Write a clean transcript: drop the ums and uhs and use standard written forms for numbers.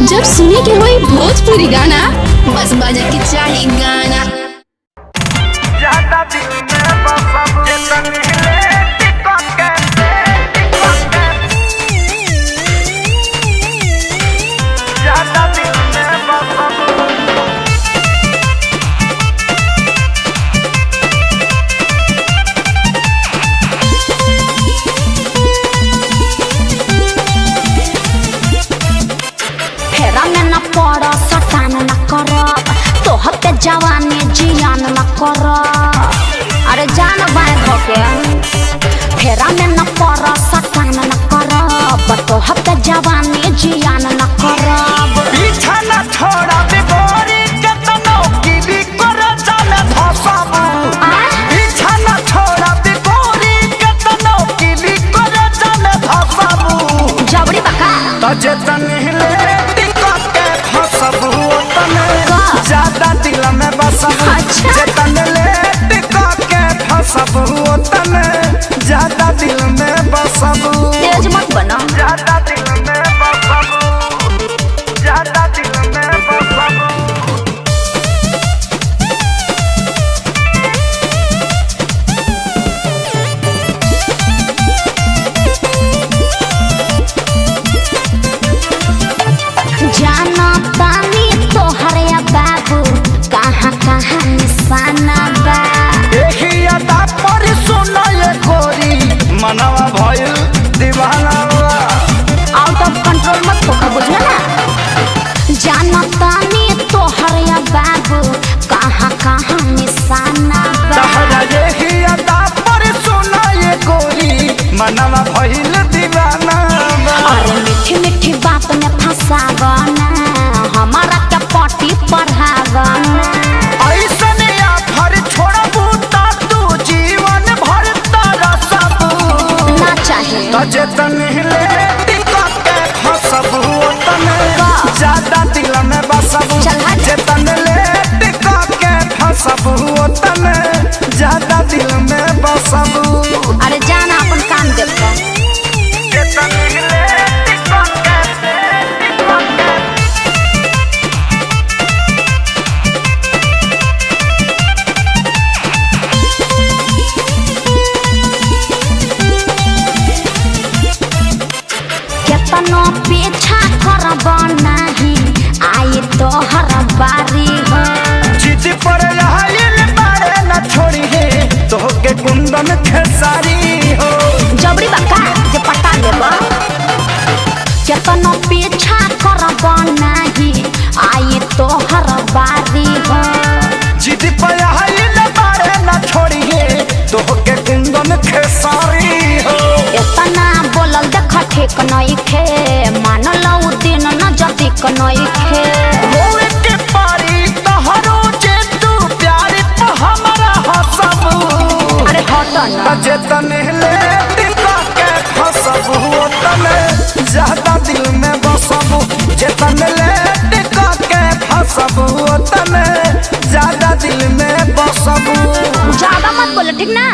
जब सुने के होई भोजपुरी गाना बस बजे के चाही गाना। सटान न करब तोहते जवानी जियान न करब। अरे जान बाय धोके फेरा में न पर सटान न करब तोहते जवानी जियान न करब। पीछा न छोड़ा बिगोरी केतनो की भी कर जाने धसबू। पीछा न छोड़ा बिगोरी केतनो की भी कर जाने धसबू। जबरी बका तजे तनहिले ज्यादा दिल में बसबू। जेतन लेट के फसबू तने ज्यादा दिल में बसबू। तेज मत बना ज्यादा दिल में बसबू। ज्यादा दिल में बसबू। जाना पानी तोहरे बाबू कहाँ कहाँ निशाना बा। देखिया पर सुनो ये गोरी मनवा भइल दीवाना बा। आउट ऑफ कंट्रोल मत होकर बुझला ना। जाना तानी तोहरे बाबू कहाँ कहाँ निशाना बा। तहरा देखिया पर सुनो ये गोरी मनवा भइल दीवाना बा। अरे मीठी मीठी बात में फंसावना हमारा क्या पार्टी पढ़ावना। ऐसन आफर छोड़बू ता तू जीवन भर तरसबू। ना चाहिए तजे तनहिले टिका के फसबू तने ज्यादा दिल में बसबू। जेतन ले टिका के फसबू तने ज्यादा दिल में बसबू। अरे जाना अपन काम देखो। जेतन ले टिका के केतनो पीछा करब नाही आई तोहर बारी हो। जिद पर आइल बारे न छोड़ी है तोहके कुंदन खेसारी हो। जबरी बका जे पटा लेब केतनो पीछा करब नाही आई तोहर बारी हो। जिद पर आइल बारे न छोड़ी है तोहके कुंदन खेसारी हो। इतना बोलल देख ठीक नहीं खे मानल उ दिन न जदिक नहीं खे। होए के पारी तहरो जे तू प्यार पे हमरा हसबू। अरे हट ना जेतन ले टिका के फसबू तने ज्यादा दिल में बसबू। जेतन ले टिका के फसबू तने ज्यादा दिल में बसबू। ज्यादा मत बोलो ठीक ना।